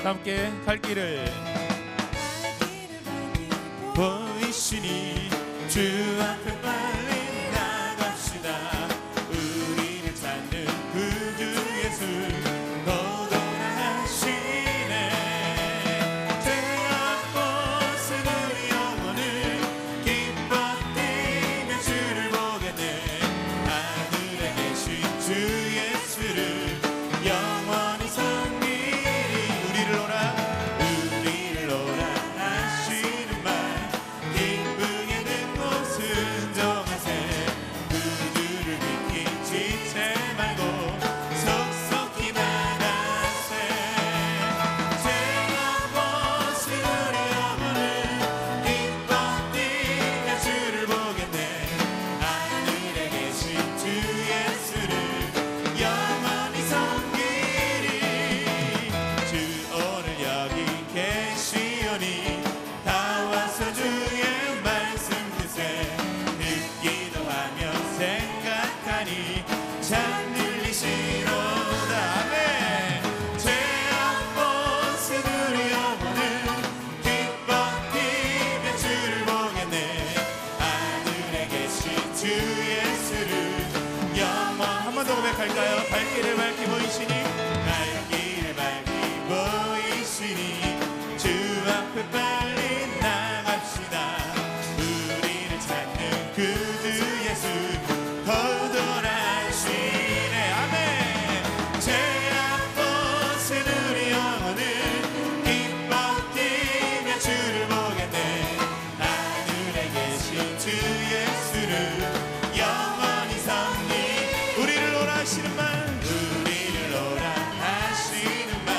함께 갈 길을 보이시니 주 앞에 빨리 나갑시다. 우리를 찾는 구주 예수 거듭나 하시네. 죄악 벗은 우리 영혼을 기뻐 뛰며 주를 보겠네. 하늘에 계신 주 예수를 영원히 섬기리. 우리를 오라 하시는 말 기쁘게 듣고 순종하세. 그들을 믿기 지체 말고 속속히 나가세. 죄악 벗은 우리 영혼을 기뻐 뛰며 주를 보겠네. 하늘에 계신 주 예수를 영원히 섬기리. 주 오늘 여기 계시오니 다 와서 주의 말씀 드세. 듣기도 하며 생각하니 참 들리시로다. 아멘. 죄악 벗은 우리 영혼을 기뻐 뛰며 주를 보겠네. 하늘에 계신 주 예수를 영원. 한 번 더 고백할까요? 발길을 밝히 보이시니 발길을 밝히 보이시니 주 앞에 빨리 나갑시다. 우리를 찾는 구주 예수 거듭나시네. 아멘. 죄악 벗은 우리 영혼을 기뻐 뛰며 주를 보겠네. 하늘에 계신 주 예수를 영원히 섬기. 우리를 오라 하시는 말 우리를 오라 하시는 말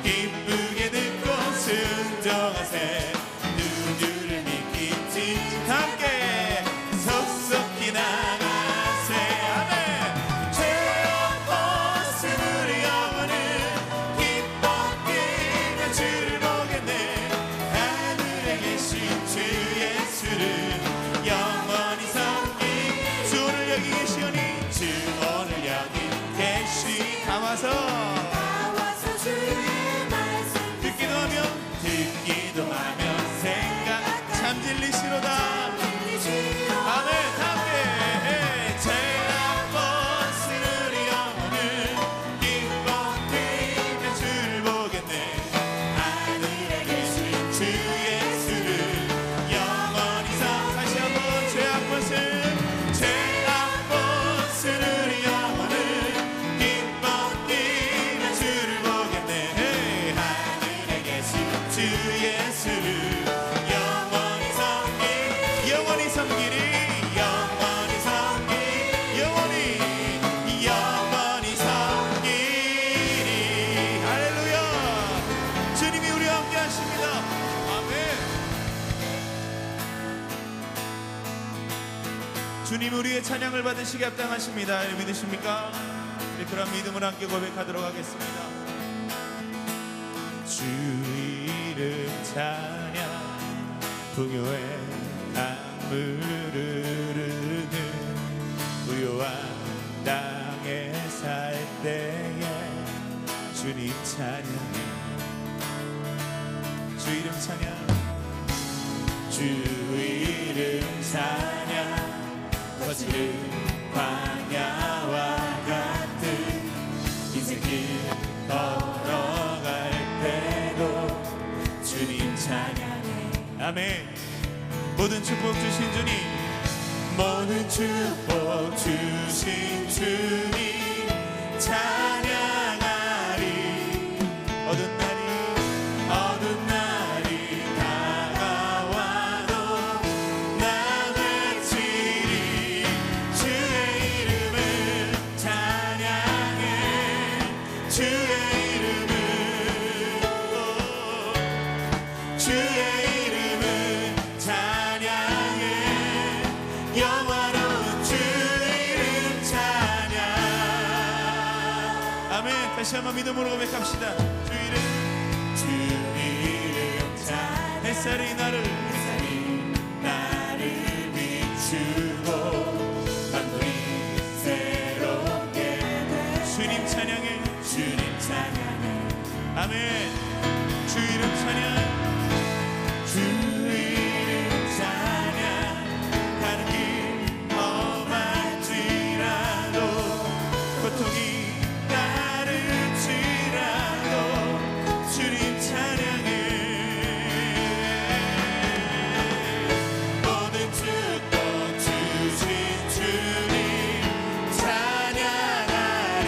기쁘게 듣고 순종하세. 누구를 믿긴지 함께 속속히 나가세. 아멘. 죄악 벗은 우리 영혼을 기뻐 뛰며 주를 보겠네. 하늘에 계신 주 예수를 영원히 섬기. 주 오늘 여기 계시오니 주 오늘 여기 계시. 다 와서 주의 말씀 듣기도 하며 생각 참 진리시로다. 아멘. 함께 죄악 벗은 우리 영혼을 기뻐 뛰며 주를 보겠네. 하늘에 계신 주 예수를 영원히 다시 한번 죄악 벗은 우리 영혼을 기뻐 뛰며 주를 보겠네. 하늘에 계신 주 예수를 영원히 섬기리. 영원히 섬기리. 할렐루야. 주님이 우리와 함께 하십니다. 아멘. 주님 우리의 찬양을 받으시기 합당하십니다. 믿으십니까? 우리 그런 믿음을 함께 고백하도록 하겠습니다. 주 이름 찬양 풍요의 강물을 흐르는 부요한 땅에 살 때에 주님 찬양해. 주 이름 찬양 주 이름 찬양 거칠은 광야와 같은 인생길 걸어갈 때도 주님 찬양해. 아멘. 모든 축복 주신 주님, 모든 축복 주신 주님 찬양하리. 어두운 날이 다가와도 나 외치리. 주의 이름을 찬양해. 주의 이름을 찬양해. 영원한 주 이름 찬양. 아멘. 다시 한번 믿음으로 고백합시다. 주 이름 찬양. 햇살이 나를 비추고 만물이 새롭게 돼. 주님 찬양해. 아멘. 이름 찬양 주 이름 찬양 가는 길 험할지라도 고통이 나를 치라도 주님 찬양해 모든 축복 주신 주님 찬양하리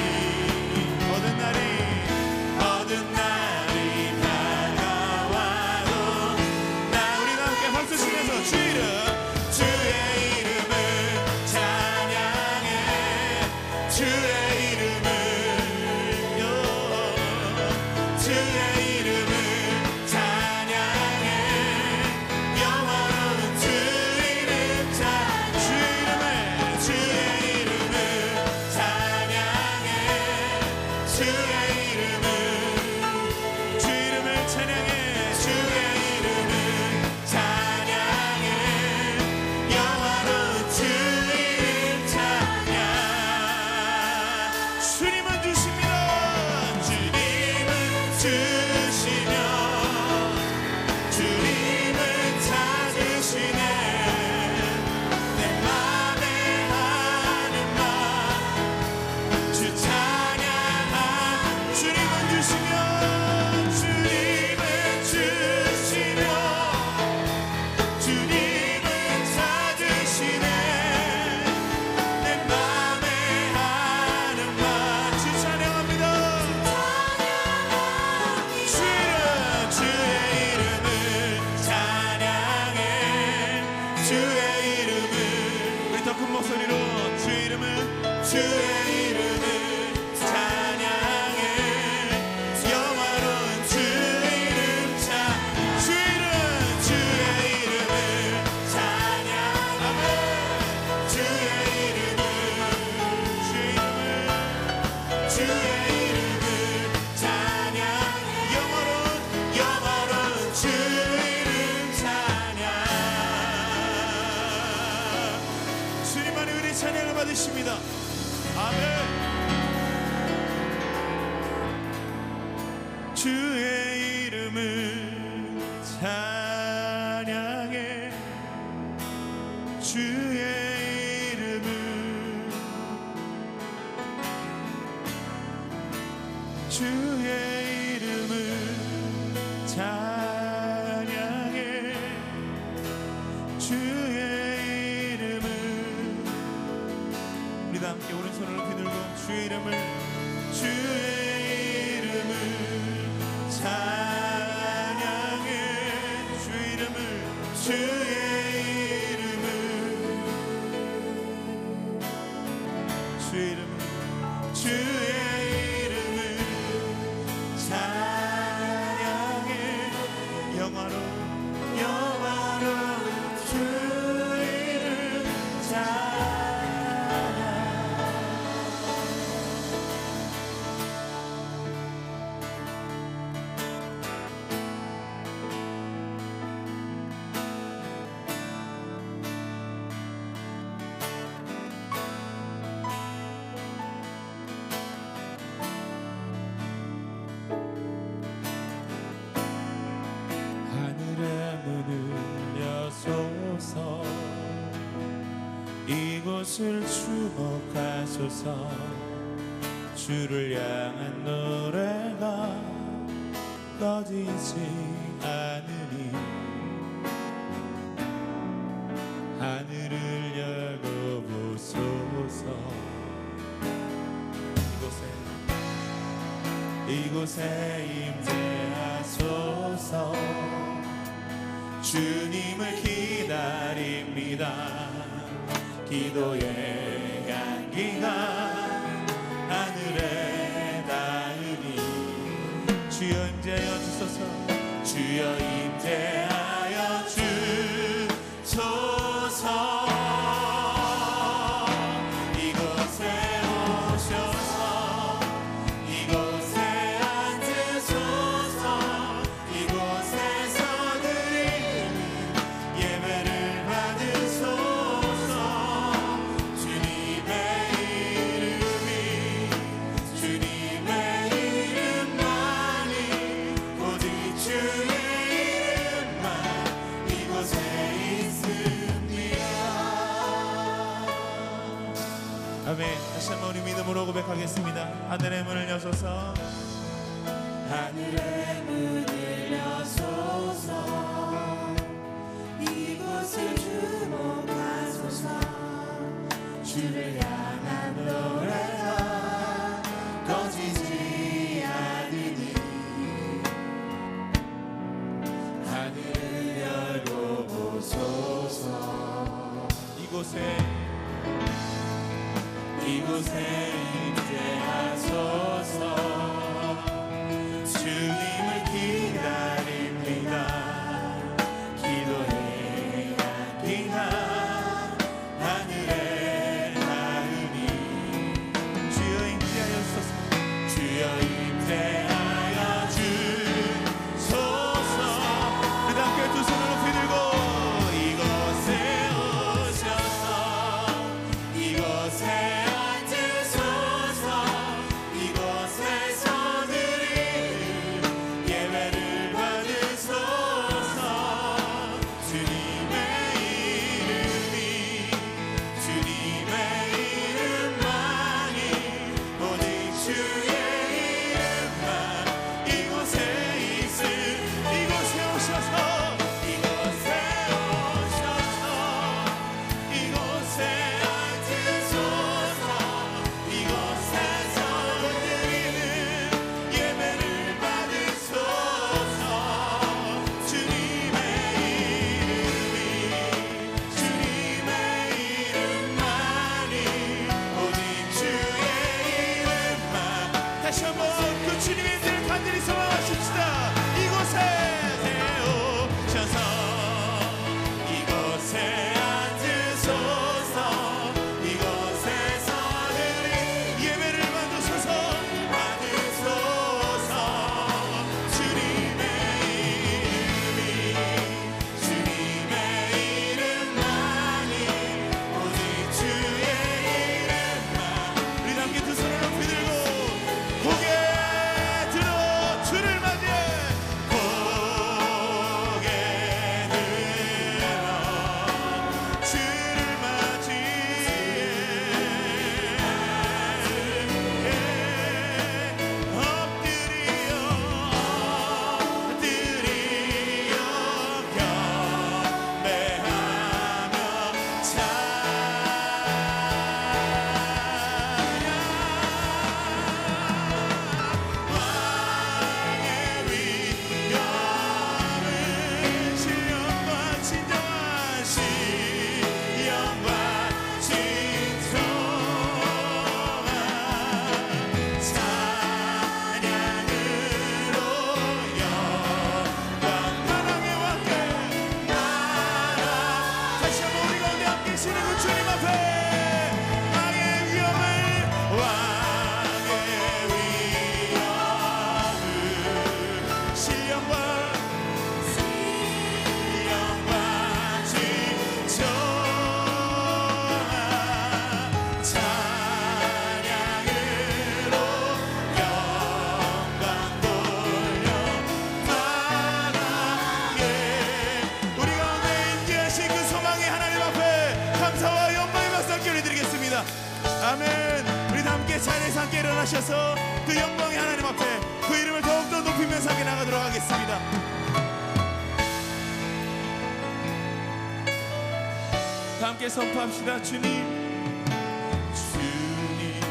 모든 날이 다가와도 나 우리가 함께 박수 치면서 주 이름 주의 이름을 찬양해 주의 이름을요 주의 이름을 찬양해 영원한 주 이름 주의 이름을 찬양해 주의 이름을 찬양해 주의 이름을 찬양해 영원한 주 이름 찬양 주님은 주십니다 주님은 주시며 주님은 찾으시네 내 맘에 하는 말 주 찬양하 주님은 주시며 주님은 주시며 주님은 찾으시네 내 맘에 하는 말 주 찬양합니다 주의 이름을 찬양해 주의 이름을 우리 더 큰 목소리로 주의 이름을 찬양해 영화로운 주 이름 주의 이름을 찬양 아멘 주의 이름을 찬양 영화로운 주 이름 찬양 주님만의 은혜 찬양을 받으십니다 아멘 주의 이름을 찬양해 주의 이름을 찬양해 주의 이름을 우리 다 함께 오른손을 높이 들고 주의 이름을 찬양해 주의 이름을 찬양해 영화로운 주 이름 찬양 이곳을 주목하소서 주를 향한 노래가 꺼지지 않으니 하늘을 열고 보소서 이곳에 임재하소서 주님을 기다립니다 기도의 향기가 하늘에 닿으니 주여 임재하여 주소서 주여 임재하여 주소서 이곳에 오셔서 이곳에 앉으소서 이곳에서 드리는 예배를 받으소서 주님의 이름만이 오직 주 믿음으로 고백하겠습니다. 하늘의 문을 여소서, 하늘의 문을 여소서, 이곳을 주목하소서. 주를 향한 노래가 꺼지지 않으니 하늘을 열고 보소서. 이곳에 임재하소서. 주님을 기다립니다. 기도해야 기나 하늘에 닿으니 주여 임재하여소서, 주여 임재하여 주소서. 우리 함께 두 손을 높이 들고 이곳에 오셔서 이곳에 앉으소서. 이곳에서 드리는 예배를 받으소서. 주님의 이름만이 오직 주의 이름만 이곳에 있을. 이곳에 오셔서, 이곳에 오셔서 이곳에 앉으소서. 이곳에서 드리는 예배를 받으소서. 주님의 이름만이 오직 주의 이름만. 다시 한번 그 주님의 이름을 간절히 소망하십시다. 이곳에 오셔서 이곳에 앉으소서. 이곳에서 드린 예배를 받으소서, 받으소서. 주님의 이름만이 오직 주의 이름만. 우리 함께 두 손을 높이 들고 고개 들어 주를 맞이해. 고개 들어 주를 맞이해. 엎드려 경배하며 왕의 위엄을 신령과 진정한 신령과 진정한 찬양으로 영광 만왕의 왕께 다시 한번 우리 가운데 함께 계시는 그 주님 앞에 왕의 위엄을 신령과 진정한 찬양으로 영광 돌려 바라게. 우리 가운데 임재하신 그 소망의 하나님 앞에 감사와 영광의 박수 함께 올려드리겠습니다. 아멘. 우리 다 함께 자리에서 함께 일어나셔서 그 영광의 하나님 앞에 그 이름을 더욱더 높이면서 함께 나가도록 하겠습니다. 다 함께 선포합시다. 주님, 주님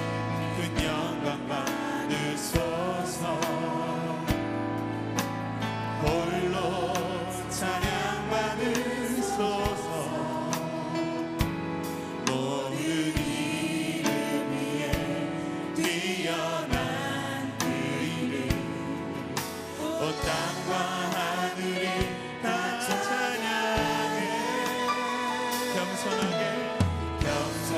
큰 영광 받으소서. 홀로 찬양 받으소서. 모든 이름 위에 뛰어난 그 이름. 온 땅과 하늘이 다 찬양해. 겸손하게 겸손하게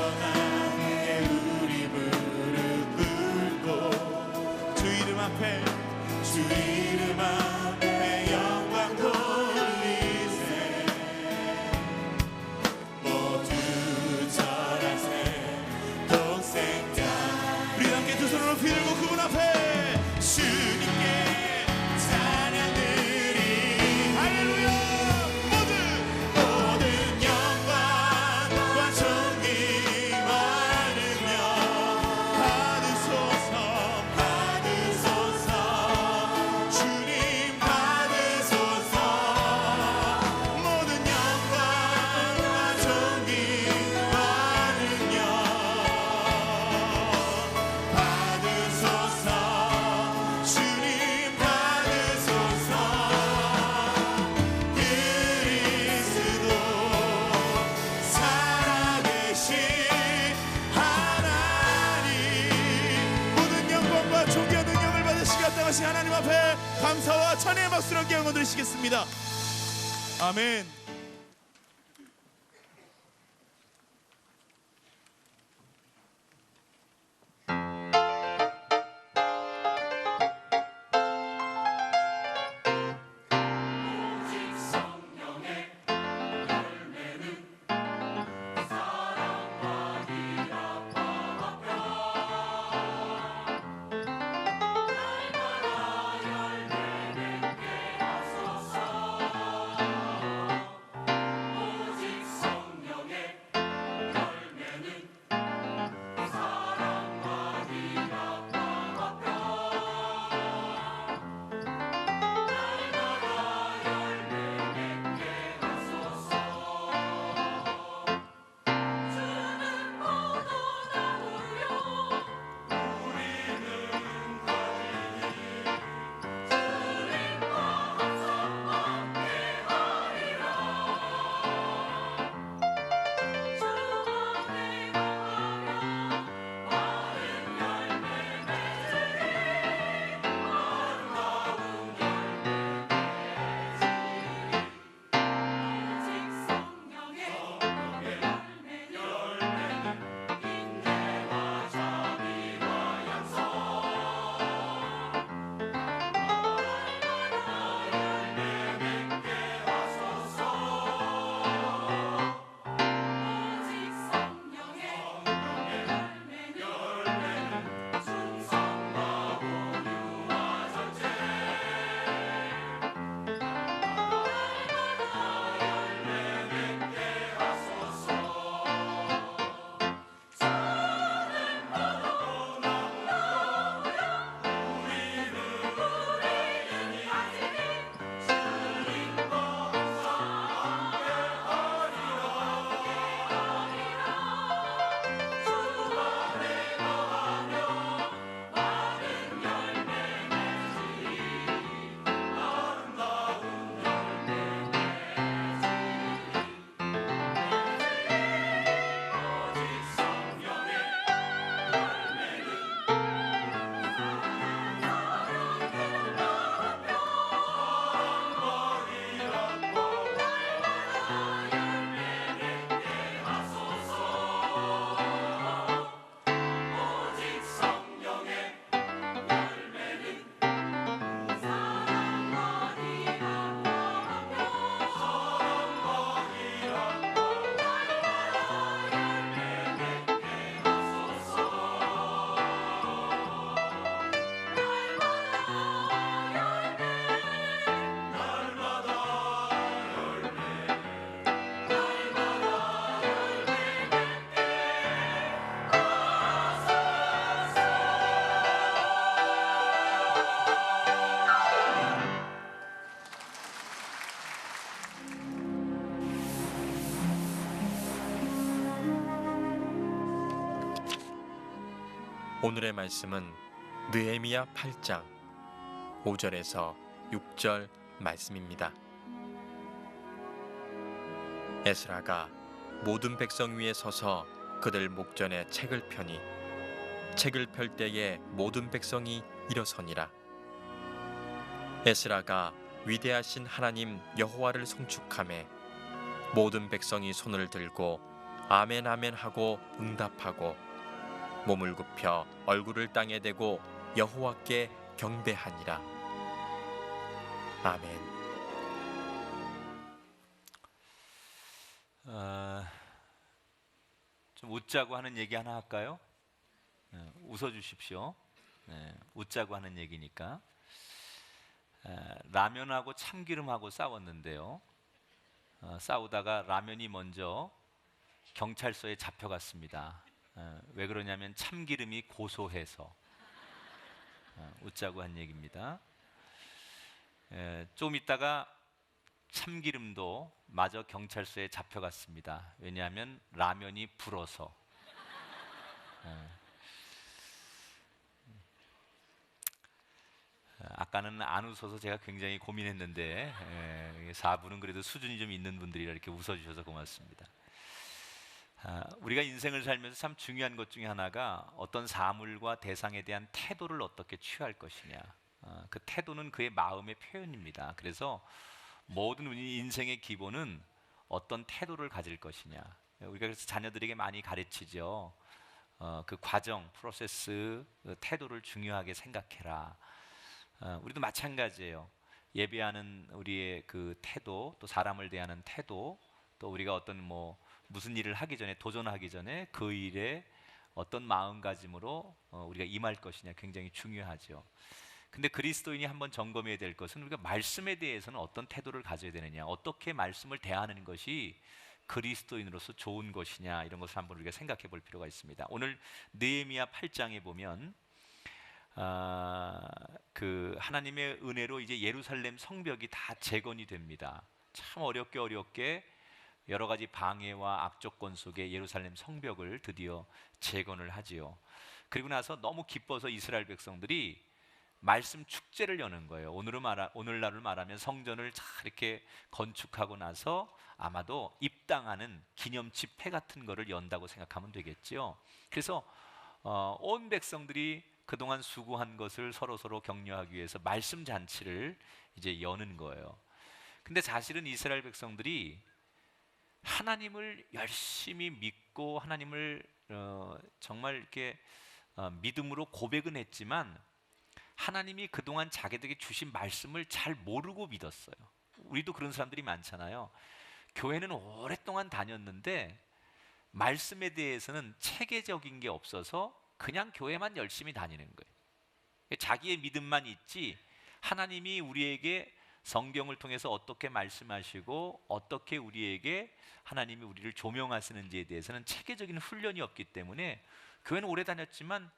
전능하신 하나님 앞에 감사와 찬양의 박수로 함께 영광 드리시겠습니다. 아멘. 오늘의 말씀은 느헤미야 8장 5절에서 6절 말씀입니다. 에스라가 모든 백성 위에 서서 그들 목전에 책을 펴니 책을 펼 때에 모든 백성이 일어서니라. 에스라가 위대하신 하나님 여호와를 송축하매 모든 백성이 손을 들고 아멘 아멘 하고 응답하고 몸을 굽혀 얼굴을 땅에 대고 여호와께 경배하니라. 아멘. 좀 웃자고 하는 얘기 하나 할까요? 웃어주십시오. 웃자고 하는 얘기니까. 라면하고 참기름하고 싸웠는데요. 싸우다가 라면이 먼저 경찰서에 잡혀갔습니다. 왜 그러냐면 참기름이 고소해서. 웃자고 한 얘기입니다. 좀 있다가 참기름도 마저 경찰서에 잡혀갔습니다. 왜냐하면 라면이 불어서. 아까는 안 웃어서 제가 굉장히 고민했는데 4분은 그래도 수준이 좀 있는 분들이라 이렇게 웃어주셔서 고맙습니다. 우리가 인생을 살면서 참 중요한 것 중에 하나가 어떤 사물과 대상에 대한 태도를 어떻게 취할 것이냐. 그 태도는 그의 마음의 표현입니다. 그래서 모든 우리 인생의 기본은 어떤 태도를 가질 것이냐. 우리가 그래서 자녀들에게 많이 가르치죠. 그 과정, 프로세스, 그 태도를 중요하게 생각해라. 우리도 마찬가지예요. 예배하는 우리의 그 태도, 또 사람을 대하는 태도, 또 우리가 어떤 무슨 일을 하기 전에, 도전하기 전에 그 일에 어떤 마음가짐으로 우리가 임할 것이냐 굉장히 중요하죠. 근데 그리스도인이 한번 점검해야 될 것은 우리가 말씀에 대해서는 어떤 태도를 가져야 되느냐, 어떻게 말씀을 대하는 것이 그리스도인으로서 좋은 것이냐, 이런 것을 한번 우리가 생각해 볼 필요가 있습니다. 오늘 느헤미야 8장에 보면 그 하나님의 은혜로 이제 예루살렘 성벽이 다 재건이 됩니다. 참 어렵게 여러 가지 방해와 악조건 속에 예루살렘 성벽을 드디어 재건을 하지요. 그리고 나서 너무 기뻐서 이스라엘 백성들이 말씀 축제를 여는 거예요. 오늘날을 말하면 성전을 잘 이렇게 건축하고 나서 아마도 입당하는 기념 집회 같은 거를 연다고 생각하면 되겠죠. 그래서 온 백성들이 그동안 수고한 것을 서로 격려하기 위해서 말씀 잔치를 이제 여는 거예요. 근데 사실은 이스라엘 백성들이 하나님을 열심히 믿고 하나님을 정말 이렇게 믿음으로 고백은 했지만 하나님이 그동안 자기들에게 주신 말씀을 잘 모르고 믿었어요. 우리도 그런 사람들이 많잖아요. 교회는 오랫동안 다녔는데 말씀에 대해서는 체계적인 게 없어서 그냥 교회만 열심히 다니는 거예요. 자기의 믿음만 있지 하나님이 우리에게 성경을 통해서 어떻게 말씀하시고 어떻게 우리에게 하나님이 우리를 조명하시는지에 대해서는 체계적인 훈련이 없기 때문에 교회는 오래 다녔지만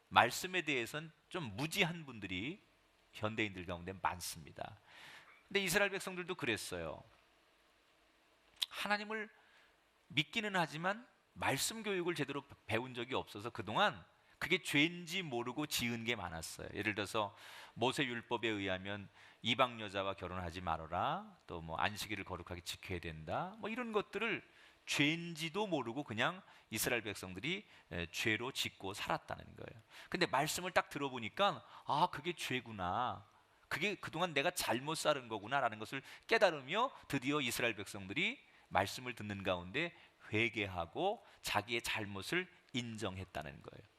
말씀에 대해서는 좀 무지한 분들이 현대인들 가운데 많습니다. 근데 이스라엘 백성들도 그랬어요. 하나님을 믿기는 하지만 말씀 교육을 제대로 배운 적이 없어서 그동안 그게 죄인지 모르고 지은 게 많았어요. 예를 들어서 모세 율법에 의하면 이방 여자와 결혼하지 말아라, 또 안식일을 거룩하게 지켜야 된다, 이런 것들을 죄인지도 모르고 그냥 이스라엘 백성들이 죄로 짓고 살았다는 거예요. 근데 말씀을 딱 들어보니까 그게 죄구나, 그게 그동안 내가 잘못 살은 거구나라는 것을 깨달으며 드디어 이스라엘 백성들이 말씀을 듣는 가운데 회개하고 자기의 잘못을 인정했다는 거예요.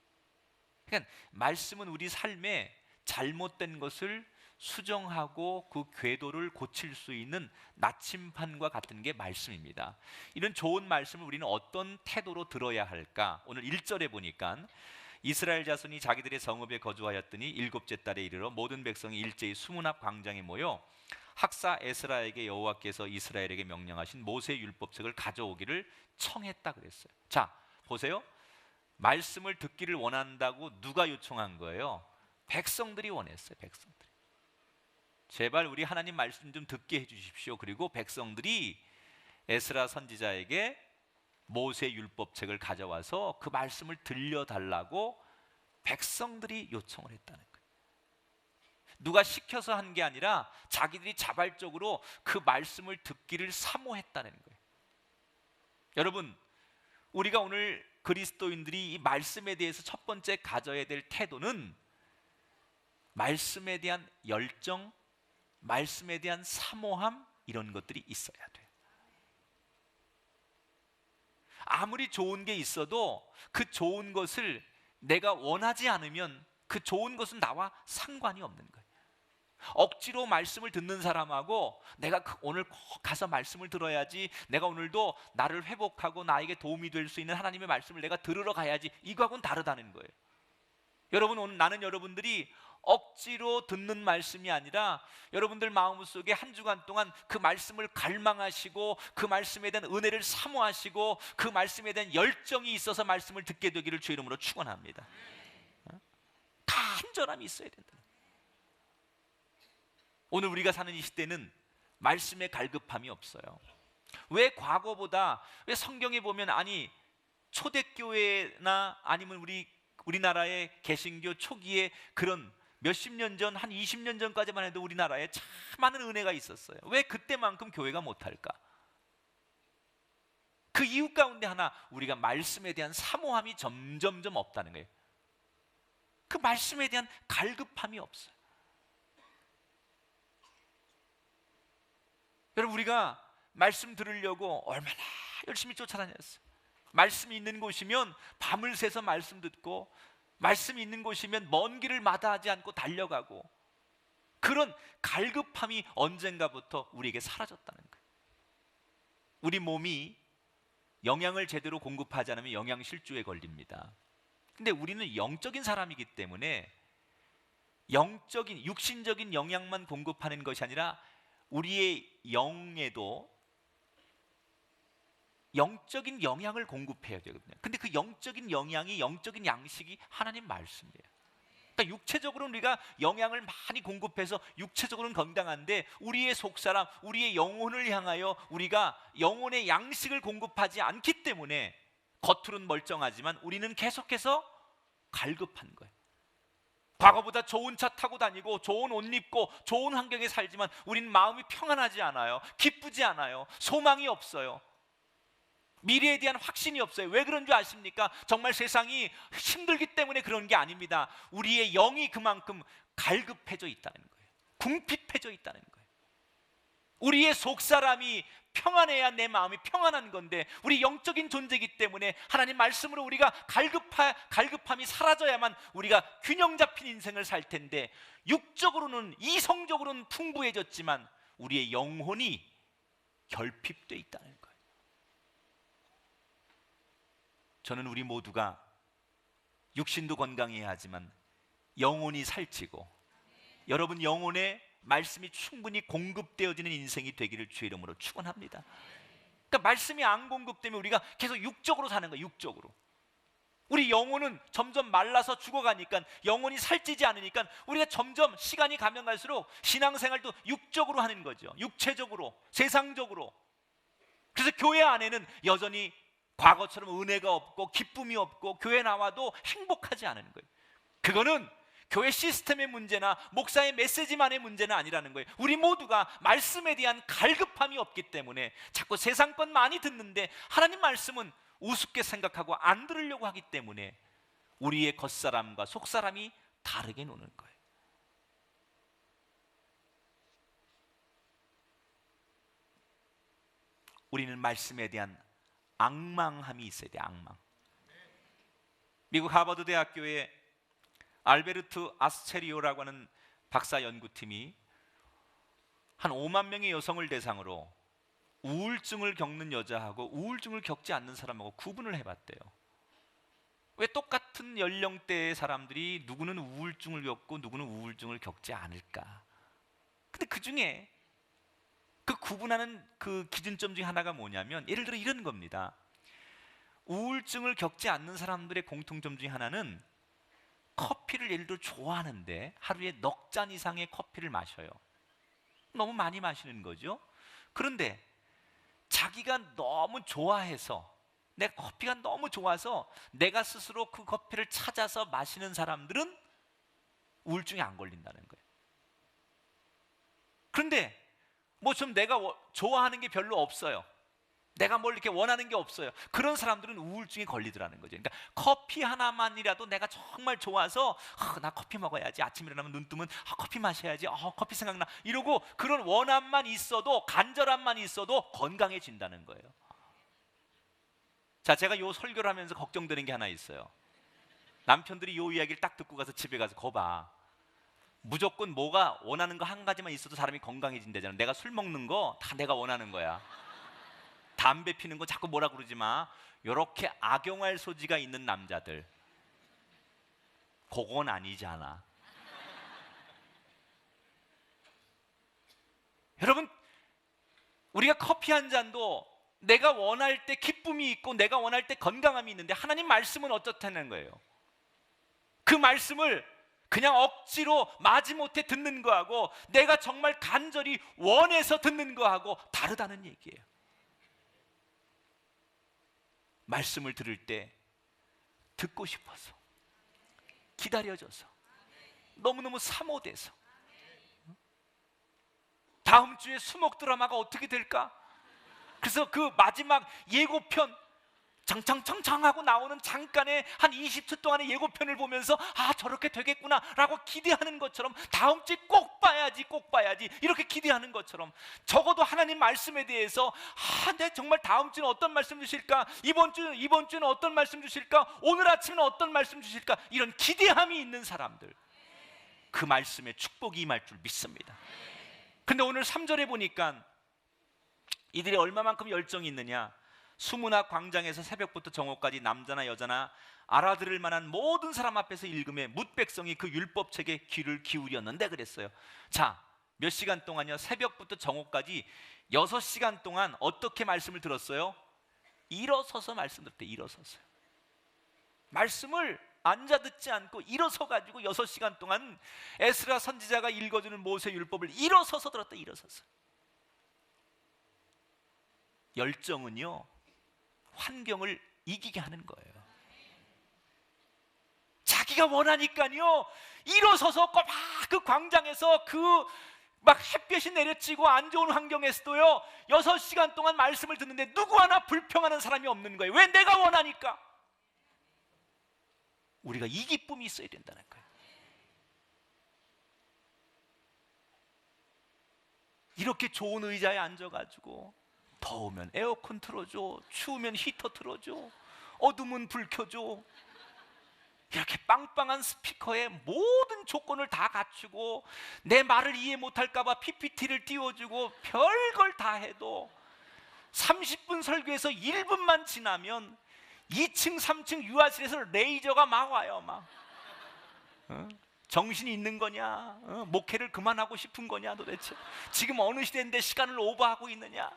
그러니까 말씀은 우리 삶에 잘못된 것을 수정하고 그 궤도를 고칠 수 있는 나침판과 같은 게 말씀입니다. 이런 좋은 말씀을 우리는 어떤 태도로 들어야 할까? 오늘 1절에 보니까 이스라엘 자손이 자기들의 성읍에 거주하였더니 7째 달에 이르러 모든 백성이 일제히 수문 앞 광장에 모여 학사 에스라에게 여호와께서 이스라엘에게 명령하신 모세 율법책을 가져오기를 청했다 그랬어요. 자, 보세요. 말씀을 듣기를 원한다고 누가 요청한 거예요? 백성들이 원했어요. 백성들이. 제발 우리 하나님 말씀 좀 듣게 해주십시오. 그리고 백성들이 에스라 선지자에게 모세 율법책을 가져와서 그 말씀을 들려달라고 백성들이 요청을 했다는 거예요. 누가 시켜서 한 게 아니라 자기들이 자발적으로 그 말씀을 듣기를 사모했다는 거예요. 여러분, 우리가 오늘 그리스도인들이 이 말씀에 대해서 첫 번째 가져야 될 태도는 말씀에 대한 열정, 말씀에 대한 사모함, 이런 것들이 있어야 돼요. 아무리 좋은 게 있어도 그 좋은 것을 내가 원하지 않으면 그 좋은 것은 나와 상관이 없는 거예요. 억지로 말씀을 듣는 사람하고 내가 오늘 꼭 가서 말씀을 들어야지, 내가 오늘도 나를 회복하고 나에게 도움이 될 수 있는 하나님의 말씀을 내가 들으러 가야지, 이거하고는 다르다는 거예요. 여러분, 오늘 나는 여러분들이 억지로 듣는 말씀이 아니라 여러분들 마음속에 한 주간 동안 그 말씀을 갈망하시고 그 말씀에 대한 은혜를 사모하시고 그 말씀에 대한 열정이 있어서 말씀을 듣게 되기를 주의 이름으로 축원합니다. 간절함이 있어야 된다. 오늘 우리가 사는 이 시대는 말씀에 갈급함이 없어요. 왜 과거보다, 왜 성경에 보면 초대교회나 아니면 우리나라의 개신교 초기에 그런 몇십 년 전, 한 20년 전까지만 해도 우리나라에 참 많은 은혜가 있었어요. 왜 그때만큼 교회가 못할까? 그 이유 가운데 하나, 우리가 말씀에 대한 사모함이 점점점 없다는 거예요. 그 말씀에 대한 갈급함이 없어요. 여러분, 우리가 말씀 들으려고 얼마나 열심히 쫓아다녔어요. 말씀이 있는 곳이면 밤을 새서 말씀 듣고, 말씀이 있는 곳이면 먼 길을 마다하지 않고 달려가고, 그런 갈급함이 언젠가부터 우리에게 사라졌다는 거예요. 우리 몸이 영양을 제대로 공급하지 않으면 영양실조에 걸립니다. 근데 우리는 영적인 사람이기 때문에 영적인, 육신적인 영양만 공급하는 것이 아니라 우리의 영에도 영적인 영양을 공급해야 되거든요. 근데 그 영적인 영양이, 영적인 양식이 하나님 말씀이에요. 그러니까 육체적으로는 우리가 영양을 많이 공급해서 육체적으로는 건강한데, 우리의 속사람, 우리의 영혼을 향하여 우리가 영혼의 양식을 공급하지 않기 때문에 겉으로는 멀쩡하지만 우리는 계속해서 갈급한 거예요. 과거보다 좋은 차 타고 다니고 좋은 옷 입고 좋은 환경에 살지만 우리는 마음이 평안하지 않아요. 기쁘지 않아요. 소망이 없어요. 미래에 대한 확신이 없어요. 왜 그런 줄 아십니까? 정말 세상이 힘들기 때문에 그런 게 아닙니다. 우리의 영이 그만큼 갈급해져 있다는 거예요. 궁핍해져 있다는 거예요. 우리의 속사람이 평안해야 내 마음이 평안한 건데, 우리 영적인 존재이기 때문에 하나님 말씀으로 우리가 갈급함이 사라져야만 우리가 균형 잡힌 인생을 살 텐데, 육적으로는, 이성적으로는 풍부해졌지만 우리의 영혼이 결핍되어 있다는 거예요. 저는 우리 모두가 육신도 건강해야 하지만 영혼이 살찌고, 여러분 영혼에 말씀이 충분히 공급되어지는 인생이 되기를 주의 이름으로 축원합니다. 그러니까 말씀이 안 공급되면 우리가 계속 육적으로 사는 거예요. 육적으로. 우리 영혼은 점점 말라서 죽어가니까, 영혼이 살찌지 않으니까 우리가 점점 시간이 가면 갈수록 신앙생활도 육적으로 하는 거죠. 육체적으로, 세상적으로. 그래서 교회 안에는 여전히 과거처럼 은혜가 없고 기쁨이 없고 교회 나와도 행복하지 않은 거예요. 그거는 교회 시스템의 문제나 목사의 메시지만의 문제는 아니라는 거예요. 우리 모두가 말씀에 대한 갈급함이 없기 때문에 자꾸 세상 것 많이 듣는데 하나님 말씀은 우습게 생각하고 안 들으려고 하기 때문에 우리의 겉사람과 속사람이 다르게 노는 거예요. 우리는 말씀에 대한 앙망함이 있어야 돼. 앙망. 미국 하버드 대학교의 알베르트 아스체리오라고 하는 박사 연구팀이 한 5만 명의 여성을 대상으로 우울증을 겪는 여자하고 우울증을 겪지 않는 사람하고 구분을 해봤대요. 왜 똑같은 연령대의 사람들이 누구는 우울증을 겪고 누구는 우울증을 겪지 않을까? 근데 그 중에 그 구분하는 그 기준점 중에 하나가 뭐냐면, 예를 들어 이런 겁니다. 우울증을 겪지 않는 사람들의 공통점 중에 하나는 커피를 예를 들어 좋아하는데 하루에 넉 잔 이상의 커피를 마셔요. 너무 많이 마시는 거죠. 그런데 자기가 너무 좋아해서, 내 커피가 너무 좋아서 내가 스스로 그 커피를 찾아서 마시는 사람들은 우울증에 안 걸린다는 거예요. 그런데 뭐 좀 내가 좋아하는 게 별로 없어요. 내가 뭘 이렇게 원하는 게 없어요. 그런 사람들은 우울증에 걸리더라는 거죠. 그러니까 커피 하나만이라도 내가 정말 좋아서 나 커피 먹어야지, 아침에 일어나면 눈 뜨면 커피 마셔야지, 커피 생각나, 이러고 그런 원함만 있어도, 간절함만 있어도 건강해진다는 거예요. 자, 제가 요 설교를 하면서 걱정되는 게 하나 있어요. 남편들이 요 이야기를 딱 듣고 가서 집에 가서 거봐, 무조건 뭐가 원하는 거 한 가지만 있어도 사람이 건강해진다잖아. 내가 술 먹는 거 다 내가 원하는 거야. 담배 피는 거 자꾸 뭐라 그러지 마. 요렇게 악용할 소지가 있는 남자들, 그건 아니잖아. 여러분, 우리가 커피 한 잔도 내가 원할 때 기쁨이 있고 내가 원할 때 건강함이 있는데, 하나님 말씀은 어떻다는 거예요? 그 말씀을 그냥 억지로 마지못해 듣는 거하고 내가 정말 간절히 원해서 듣는 거하고 다르다는 얘기예요. 말씀을 들을 때 듣고 싶어서, 기다려져서, 너무너무 사모돼서, 다음 주에 수목 드라마가 어떻게 될까? 그래서 그 마지막 예고편 창창창창 하고 나오는 잠깐의 한 20초 동안의 예고편을 보면서 아 저렇게 되겠구나 라고 기대하는 것처럼 다음 주에 꼭 봐야지 이렇게 기대하는 것처럼 적어도 하나님 말씀에 대해서 내 정말 다음 주는 어떤 말씀 주실까, 이번 주는 어떤 말씀 주실까, 오늘 아침에는 어떤 말씀 주실까, 이런 기대함이 있는 사람들, 그 말씀에 축복이 임할 줄 믿습니다. 근데 오늘 3절에 보니까 이들이 얼마만큼 열정이 있느냐, 수문학 광장에서 새벽부터 정오까지 남자나 여자나 알아들을 만한 모든 사람 앞에서 읽음에 뭇 백성이 그 율법책에 귀를 기울였는데 그랬어요. 자, 몇 시간 동안요? 새벽부터 정오까지 6시간 동안 어떻게 말씀을 들었어요? 일어서서 말씀 들었대요. 일어서서요. 말씀을 앉아 듣지 않고 일어서 가지고 6시간 동안 에스라 선지자가 읽어주는 모세 율법을 일어서서 들었다. 일어서서. 열정은요, 환경을 이기게 하는 거예요. 자기가 원하니까요 일어서서 꼬박 그 광장에서 그 막 햇볕이 내려치고 안 좋은 환경에서도요 6시간 동안 말씀을 듣는데 누구 하나 불평하는 사람이 없는 거예요. 왜? 내가 원하니까. 우리가 이 기쁨이 있어야 된다는 거예요. 이렇게 좋은 의자에 앉아가지고 더우면 에어컨 틀어줘, 추우면 히터 틀어줘, 어두우면 불 켜줘, 이렇게 빵빵한 스피커에 모든 조건을 다 갖추고 내 말을 이해 못할까 봐 PPT를 띄워주고 별걸 다 해도 30분 설교에서 1분만 지나면 2층 3층 유아실에서 레이저가 막 와요. 막 정신이 있는 거냐, 목회를 그만하고 싶은 거냐, 도대체 지금 어느 시대인데 시간을 오버하고 있느냐.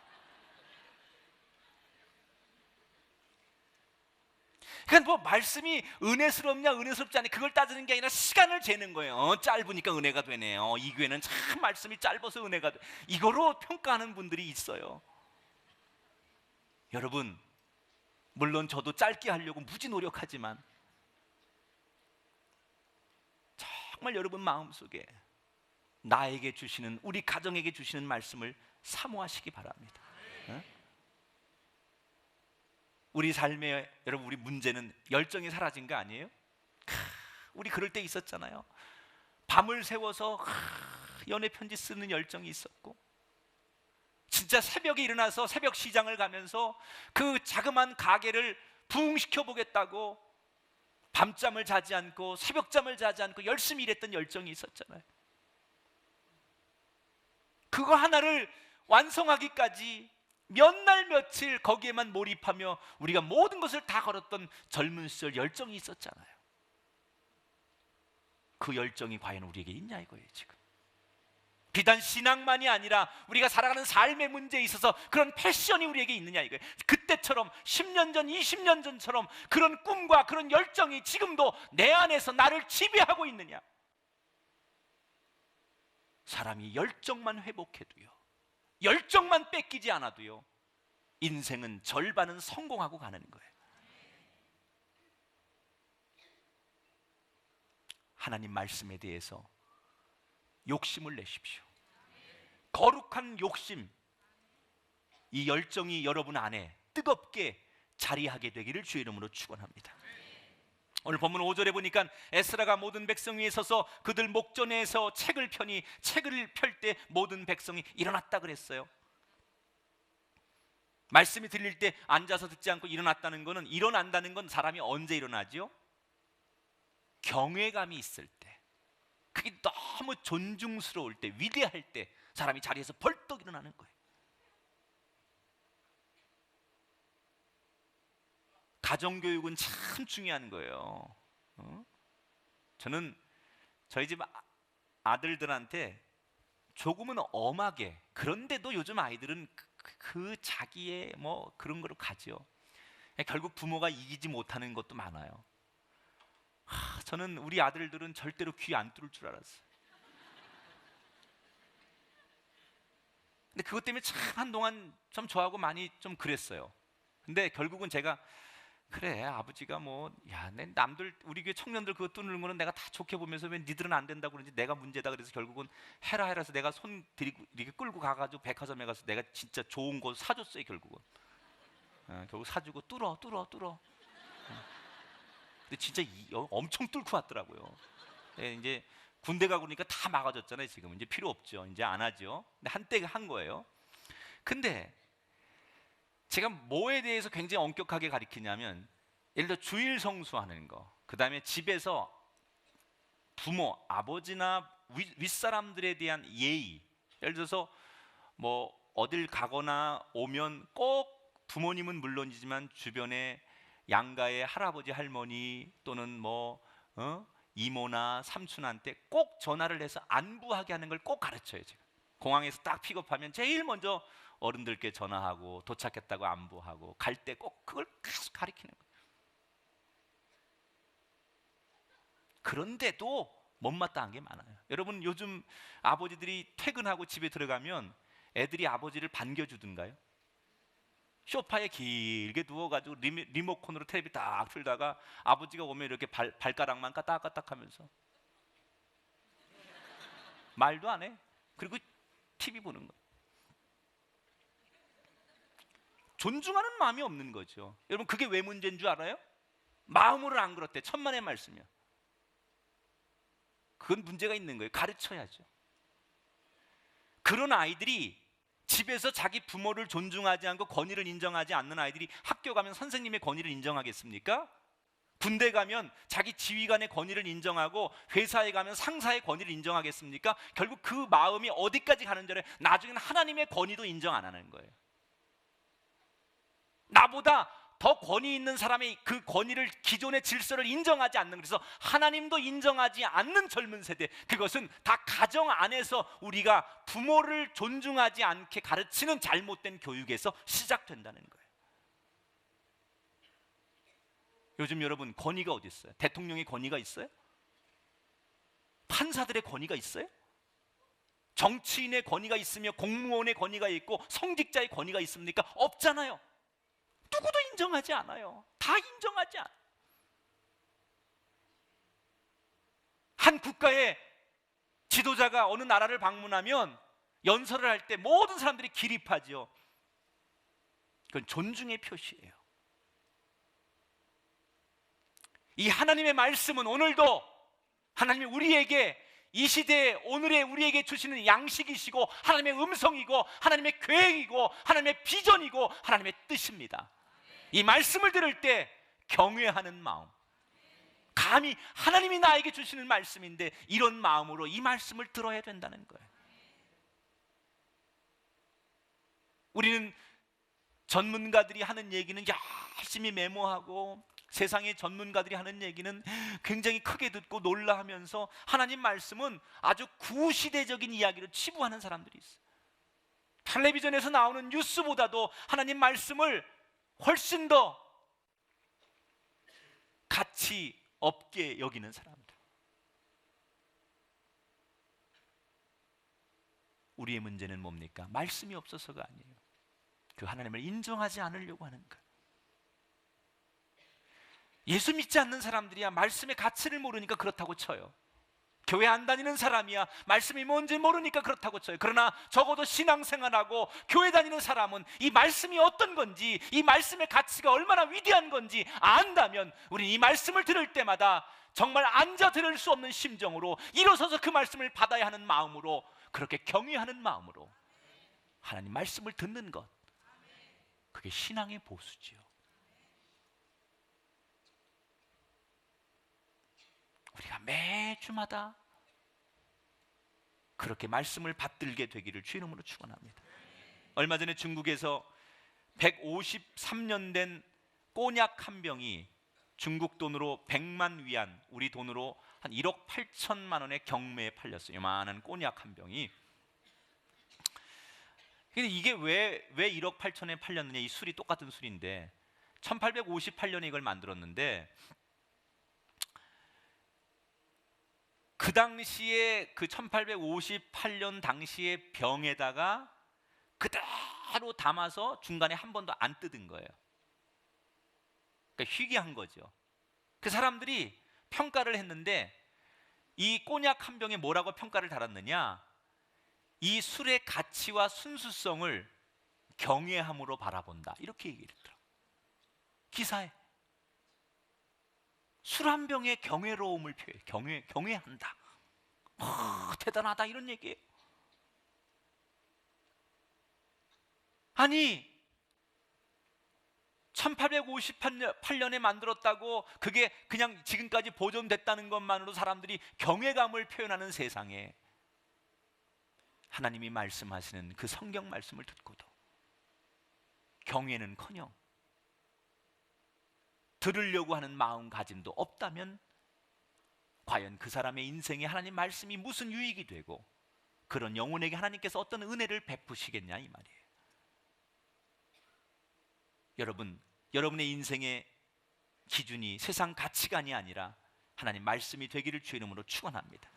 그러니까 뭐 말씀이 은혜스럽냐 은혜스럽지 않냐 그걸 따지는 게 아니라 시간을 재는 거예요. 짧으니까 은혜가 되네요. 이 교회는 참 말씀이 짧아서 은혜가 돼. 이거로 평가하는 분들이 있어요. 여러분, 물론 저도 짧게 하려고 무지 노력하지만 정말 여러분 마음속에 나에게 주시는, 우리 가정에게 주시는 말씀을 사모하시기 바랍니다. 우리 삶에 여러분, 우리 문제는 열정이 사라진 거 아니에요? 우리 그럴 때 있었잖아요. 밤을 새워서 연애 편지 쓰는 열정이 있었고, 진짜 새벽에 일어나서 새벽 시장을 가면서 그 자그마한 가게를 부흥시켜 보겠다고 밤잠을 자지 않고 새벽잠을 자지 않고 열심히 일했던 열정이 있었잖아요. 그거 하나를 완성하기까지 몇 날 며칠 거기에만 몰입하며 우리가 모든 것을 다 걸었던 젊은 시절 열정이 있었잖아요. 그 열정이 과연 우리에게 있냐 이거예요. 지금 비단 신앙만이 아니라 우리가 살아가는 삶의 문제에 있어서 그런 패션이 우리에게 있느냐 이거예요. 그때처럼 10년 전 20년 전처럼 그런 꿈과 그런 열정이 지금도 내 안에서 나를 지배하고 있느냐. 사람이 열정만 회복해도요, 열정만 뺏기지 않아도요, 인생은 절반은 성공하고 가는 거예요. 하나님 말씀에 대해서 욕심을 내십시오. 거룩한 욕심, 이 열정이 여러분 안에 뜨겁게 자리하게 되기를 주의 이름으로 축원합니다. 오늘 본문 5절에 보니까 에스라가 모든 백성 위에 서서 그들 목전에서 책을 펴니 책을 펼 때 모든 백성이 일어났다 그랬어요. 말씀이 들릴 때 앉아서 듣지 않고 일어났다는 것은, 일어난다는 건 사람이 언제 일어나죠? 경외감이 있을 때, 그게 너무 존중스러울 때, 위대할 때 사람이 자리에서 벌떡 일어나는 거예요. 가정교육은 참 중요한 거예요. 저는 저희 집 아들들한테 조금은 엄하게, 그런데도 요즘 아이들은 그 자기의 뭐 그런 거로 가죠. 결국 부모가 이기지 못하는 것도 많아요. 저는 우리 아들들은 절대로 귀 안 뚫을 줄 알았어요. 근데 그것 때문에 참 한동안 좀 저하고 많이 좀 그랬어요. 근데 결국은 제가, 그래 아버지가 뭐, 야, 내 남들 우리 교회 청년들 그거 뚫는 거는 내가 다 좋게 보면서 왜 니들은 안 된다고 그러는지 내가 문제다. 그래서 결국은 해라 해라서 내가 손 들이고 이렇게 끌고 가가지고 백화점에 가서 내가 진짜 좋은 거 사줬어요. 결국은 결국 사주고 뚫어. 근데 진짜 엄청 뚫고 왔더라고요. 이제 군대 가고 그러니까 다 막아줬잖아요. 지금 이제 필요 없죠. 이제 안 하죠. 근데 한때 한 거예요. 근데 제가 뭐에 대해서 굉장히 엄격하게 가르치냐면, 예를 들어 주일 성수하는 거, 그 다음에 집에서 부모, 아버지나 윗사람들에 대한 예의, 예를 들어서 뭐 어딜 가거나 오면 꼭 부모님은 물론이지만 주변에 양가의 할아버지 할머니 또는 뭐 이모나 삼촌한테 꼭 전화를 해서 안부하게 하는 걸 꼭 가르쳐요. 제가 공항에서 딱 픽업하면 제일 먼저 어른들께 전화하고 도착했다고 안부하고, 갈 때 꼭 그걸 계속 가르치는 거예요. 그런데도 못마땅한 게 많아요. 여러분, 요즘 아버지들이 퇴근하고 집에 들어가면 애들이 아버지를 반겨주든가요? 소파에 길게 누워가지고 리모컨으로 텔레비 딱 틀다가 아버지가 오면 이렇게 발가락만 까딱까딱 하면서 말도 안 해. 그리고 TV 보는 거예요. 존중하는 마음이 없는 거죠. 여러분, 그게 왜 문제인 줄 알아요? 마음으로 안 그렇대. 천만의 말씀이요. 그건 문제가 있는 거예요. 가르쳐야죠. 그런 아이들이 집에서 자기 부모를 존중하지 않고 권위를 인정하지 않는 아이들이 학교 가면 선생님의 권위를 인정하겠습니까? 군대 가면 자기 지휘관의 권위를 인정하고 회사에 가면 상사의 권위를 인정하겠습니까? 결국 그 마음이 어디까지 가는 줄 알아요? 나중에는 하나님의 권위도 인정 안 하는 거예요. 나보다 더 권위 있는 사람이 그 권위를, 기존의 질서를 인정하지 않는, 그래서 하나님도 인정하지 않는 젊은 세대, 그것은 다 가정 안에서 우리가 부모를 존중하지 않게 가르치는 잘못된 교육에서 시작된다는 거예요. 요즘 여러분, 권위가 어디 있어요? 대통령의 권위가 있어요? 판사들의 권위가 있어요? 정치인의 권위가 있으며 공무원의 권위가 있고 성직자의 권위가 있습니까? 없잖아요. 누구도 인정하지 않아요. 다 인정하지 않아요. 한 국가의 지도자가 어느 나라를 방문하면 연설을 할 때 모든 사람들이 기립하죠. 그건 존중의 표시예요. 이 하나님의 말씀은 오늘도 하나님이 우리에게, 이 시대에 오늘의 우리에게 주시는 양식이시고 하나님의 음성이고 하나님의 계획이고 하나님의 비전이고 하나님의 뜻입니다. 이 말씀을 들을 때 경외하는 마음, 감히 하나님이 나에게 주시는 말씀인데 이런 마음으로 이 말씀을 들어야 된다는 거예요. 우리는 전문가들이 하는 얘기는 열심히 메모하고, 세상의 전문가들이 하는 얘기는 굉장히 크게 듣고 놀라하면서 하나님 말씀은 아주 구시대적인 이야기로 치부하는 사람들이 있어요. 텔레비전에서 나오는 뉴스보다도 하나님 말씀을 훨씬 더 가치 없게 여기는 사람들. 우리의 문제는 뭡니까? 말씀이 없어서가 아니에요. 그 하나님을 인정하지 않으려고 하는 거예요. 예수 믿지 않는 사람들이야 말씀의 가치를 모르니까 그렇다고 쳐요. 교회 안 다니는 사람이야 말씀이 뭔지 모르니까 그렇다고 쳐요. 그러나 적어도 신앙생활하고 교회 다니는 사람은 이 말씀이 어떤 건지, 이 말씀의 가치가 얼마나 위대한 건지 안다면 우리는 이 말씀을 들을 때마다 정말 앉아 들을 수 없는 심정으로 일어서서 그 말씀을 받아야 하는 마음으로, 그렇게 경외하는 마음으로 하나님 말씀을 듣는 것, 그게 신앙의 보수지요. 우리가 매주마다 그렇게 말씀을 받들게 되기를 주 이름으로 축원합니다. 얼마 전에 중국에서 153년 된 꼬냑 한 병이 중국 돈으로 100만 위안, 우리 돈으로 한 1억 8천만 원의 경매에 팔렸어요. 요만한 꼬냑 한 병이. 근데 이게 왜 1억 8천에 팔렸느냐? 이 술이 똑같은 술인데 1858년에 이걸 만들었는데, 그 당시에 그 1858년 당시의 병에다가 그대로 담아서 중간에 한 번도 안 뜯은 거예요. 그러니까 희귀한 거죠. 그 사람들이 평가를 했는데 이 꼬냑 한 병에 뭐라고 평가를 달았느냐? 이 술의 가치와 순수성을 경외함으로 바라본다, 이렇게 얘기를 했더라고요. 기사에 술 한 병의 경외로움을 표해. 경외한다. 대단하다 이런 얘기예요. 아니 1858년에 만들었다고 그게 그냥 지금까지 보존됐다는 것만으로 사람들이 경외감을 표현하는 세상에 하나님이 말씀하시는 그 성경 말씀을 듣고도 경외는커녕 들으려고 하는 마음가짐도 없다면 과연 그 사람의 인생에 하나님 말씀이 무슨 유익이 되고 그런 영혼에게 하나님께서 어떤 은혜를 베푸시겠냐 이 말이에요. 여러분, 여러분의 인생의 기준이 세상 가치관이 아니라 하나님 말씀이 되기를 주의 이름으로 축원합니다.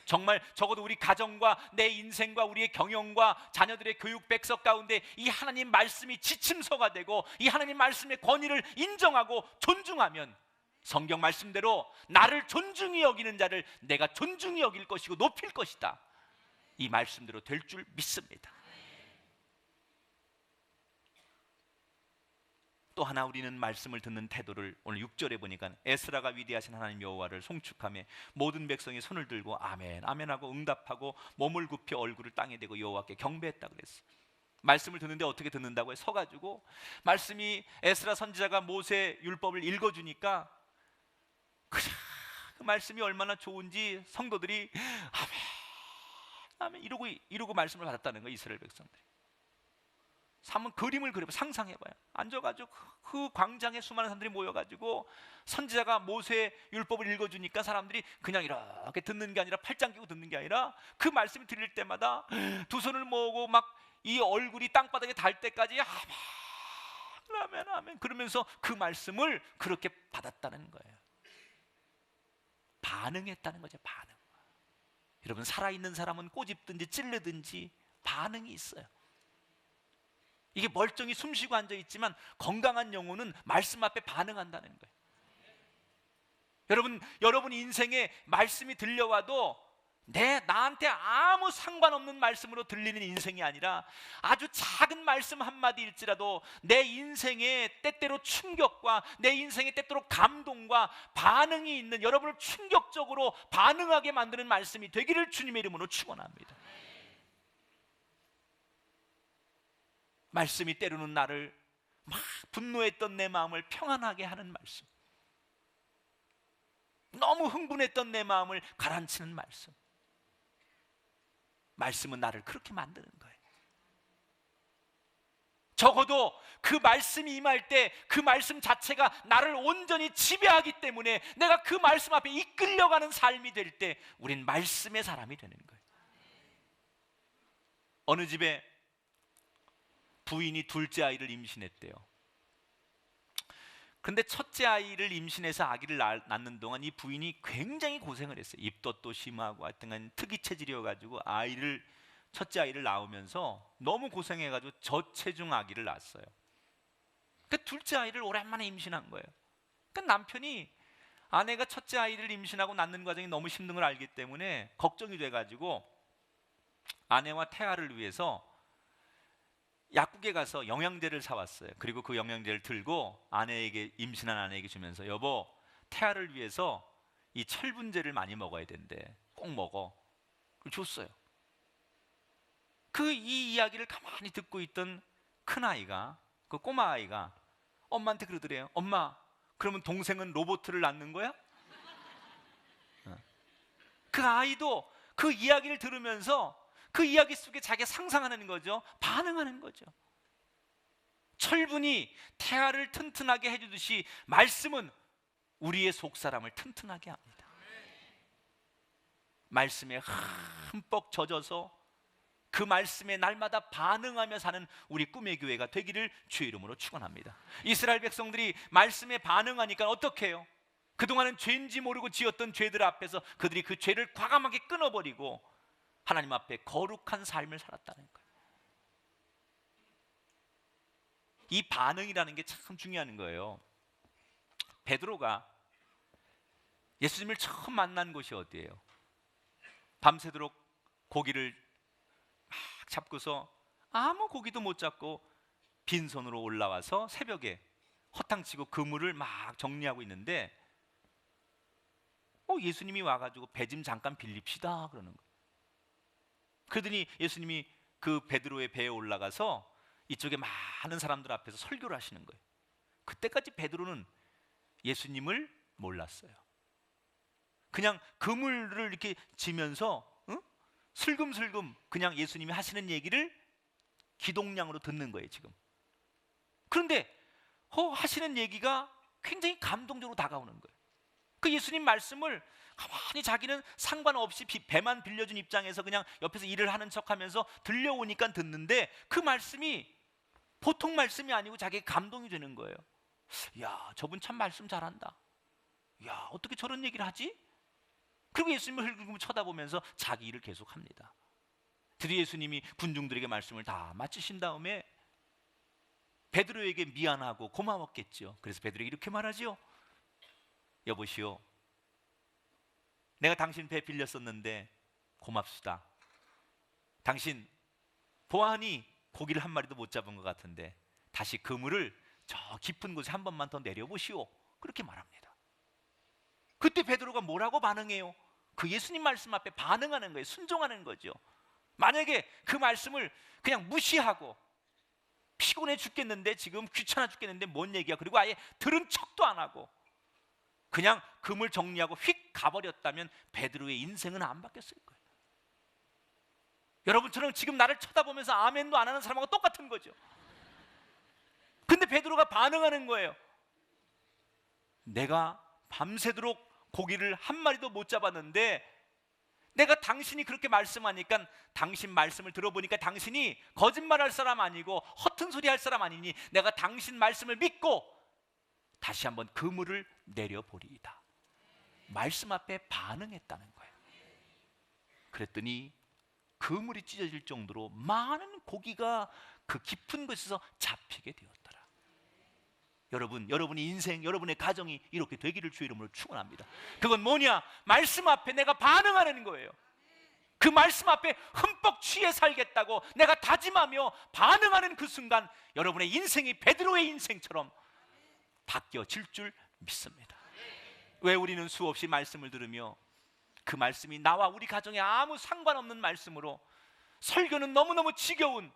정말 적어도 우리 가정과 내 인생과 우리의 경영과 자녀들의 교육 백석 가운데 이 하나님 말씀이 지침서가 되고 이 하나님 말씀의 권위를 인정하고 존중하면 성경 말씀대로 나를 존중히 여기는 자를 내가 존중히 여길 것이고 높일 것이다. 이 말씀대로 될 줄 믿습니다. 또 하나 우리는 말씀을 듣는 태도를 오늘 6절에 보니까 에스라가 위대하신 하나님 여호와를 송축하며 모든 백성이 손을 들고 아멘 아멘하고 응답하고 몸을 굽혀 얼굴을 땅에 대고 여호와께 경배했다고 그랬어요. 말씀을 듣는데 어떻게 듣는다고요? 서가지고 말씀이 에스라 선지자가 모세 율법을 읽어주니까 그 말씀이 얼마나 좋은지 성도들이 아멘 아멘 이러고 말씀을 받았다는 거예요. 이스라엘 백성들이. 한번 그림을 그려봐. 상상해봐요. 앉아가지고 그 광장에 수많은 사람들이 모여가지고 선지자가 모세 율법을 읽어주니까 사람들이 그냥 이렇게 듣는 게 아니라 팔짱 끼고 듣는 게 아니라 그 말씀이 들릴 때마다 두 손을 모으고 막 이 얼굴이 땅바닥에 닿을 때까지 아멘 아멘 아멘 그러면서 그 말씀을 그렇게 받았다는 거예요. 반응했다는 거죠. 반응. 여러분 살아있는 사람은 꼬집든지 찔르든지 반응이 있어요. 이게 멀쩡히 숨쉬고 앉아있지만 건강한 영혼은 말씀 앞에 반응한다는 거예요. 여러분 인생에 말씀이 들려와도 나한테 아무 상관없는 말씀으로 들리는 인생이 아니라 아주 작은 말씀 한마디일지라도 내 인생에 때때로 충격과 내 인생에 때때로 감동과 반응이 있는 여러분을 충격적으로 반응하게 만드는 말씀이 되기를 주님의 이름으로 축원합니다. 말씀이 때로는 나를 막 분노했던 내 마음을 평안하게 하는 말씀, 너무 흥분했던 내 마음을 가라앉히는 말씀. 말씀은 나를 그렇게 만드는 거예요. 적어도 그 말씀이 임할 때 그 말씀 자체가 나를 온전히 지배하기 때문에 내가 그 말씀 앞에 이끌려가는 삶이 될 때 우린 말씀의 사람이 되는 거예요. 어느 집에 부인이 둘째 아이를 임신했대요. 그런데 첫째 아이를 임신해서 아기를 낳는 동안 이 부인이 굉장히 고생을 했어요. 입덧도 심하고 하여튼 특이 체질이어가지고 첫째 아이를 낳으면서 너무 고생해가지고 저체중 아기를 낳았어요. 그러니까 둘째 아이를 오랜만에 임신한 거예요. 그러니까 남편이 아내가 첫째 아이를 임신하고 낳는 과정이 너무 힘든 걸 알기 때문에 걱정이 돼가지고 아내와 태아를 위해서 약국에 가서 영양제를 사왔어요. 그리고 그 영양제를 들고 임신한 아내에게 주면서 여보, 태아를 위해서 이 철분제를 많이 먹어야 된대. 꼭 먹어. 그걸 줬어요. 이 이야기를 가만히 듣고 있던 큰아이가, 그 꼬마아이가 엄마한테 그러더래요. 엄마, 그러면 동생은 로봇을 낳는 거야? 그 아이도 그 이야기를 들으면서 그 이야기 속에 자기가 상상하는 거죠. 반응하는 거죠. 철분이 태아를 튼튼하게 해주듯이 말씀은 우리의 속사람을 튼튼하게 합니다. 말씀에 흠뻑 젖어서 그 말씀에 날마다 반응하며 사는 우리 꿈의 교회가 되기를 주의 이름으로 축원합니다. 이스라엘 백성들이 말씀에 반응하니까 어떻게 해요? 그동안은 죄인지 모르고 지었던 죄들 앞에서 그들이 그 죄를 과감하게 끊어버리고 하나님 앞에 거룩한 삶을 살았다는 거예요. 이 반응이라는 게 참 중요한 거예요. 베드로가 예수님을 처음 만난 곳이 어디예요? 밤새도록 고기를 막 잡고서 아무 고기도 못 잡고 빈손으로 올라와서 새벽에 허탕치고 그물을 막 정리하고 있는데 예수님이 와가지고 배 좀 잠깐 빌립시다 그러는 거예요. 그러더니 예수님이 그 베드로의 배에 올라가서 이쪽에 많은 사람들 앞에서 설교를 하시는 거예요. 그때까지 베드로는 예수님을 몰랐어요. 그냥 그물을 이렇게 지면서 슬금슬금 그냥 예수님이 하시는 얘기를 기동량으로 듣는 거예요 지금. 그런데 하시는 얘기가 굉장히 감동적으로 다가오는 거예요. 그 예수님 말씀을 가만히 자기는 상관없이 배만 빌려준 입장에서 그냥 옆에서 일을 하는 척하면서 들려오니까 듣는데 그 말씀이 보통 말씀이 아니고 자기가 감동이 되는 거예요. 야, 저분 참 말씀 잘한다. 야, 어떻게 저런 얘기를 하지? 그리고 예수님을 흘금 쳐다보면서 자기 일을 계속합니다. 드디어 예수님이 군중들에게 말씀을 다 마치신 다음에 베드로에게 미안하고 고마웠겠죠. 그래서 베드로에게 이렇게 말하지요. 여보시오, 내가 당신 배 빌렸었는데 고맙수다. 당신 보아하니 고기를 한 마리도 못 잡은 것 같은데 다시 그물을 저 깊은 곳에 한 번만 더 내려보시오. 그렇게 말합니다. 그때 베드로가 뭐라고 반응해요? 그 예수님 말씀 앞에 반응하는 거예요. 순종하는 거죠. 만약에 그 말씀을 그냥 무시하고 피곤해 죽겠는데 지금 귀찮아 죽겠는데 뭔 얘기야, 그리고 아예 들은 척도 안 하고 그냥 그물 정리하고 휙 가버렸다면 베드로의 인생은 안 바뀌었을 거예요. 여러분처럼 지금 나를 쳐다보면서 아멘도 안 하는 사람하고 똑같은 거죠. 근데 베드로가 반응하는 거예요. 내가 밤새도록 고기를 한 마리도 못 잡았는데 내가 당신이 그렇게 말씀하니까 당신 말씀을 들어보니까 당신이 거짓말할 사람 아니고 허튼 소리 할 사람 아니니 내가 당신 말씀을 믿고 다시 한번 그물을 내려보리이다. 말씀 앞에 반응했다는 거예요. 그랬더니 그물이 찢어질 정도로 많은 고기가 그 깊은 곳에서 잡히게 되었더라. 여러분, 여러분의 인생, 여러분의 가정이 이렇게 되기를 주의 이름으로 축원합니다. 그건 뭐냐? 말씀 앞에 내가 반응하는 거예요. 그 말씀 앞에 흠뻑 취해 살겠다고 내가 다짐하며 반응하는 그 순간 여러분의 인생이 베드로의 인생처럼 바뀌어질 줄 믿습니다. 왜 우리는 수없이 말씀을 들으며 그 말씀이 나와 우리 가정에 아무 상관없는 말씀으로 설교는 너무너무 지겨운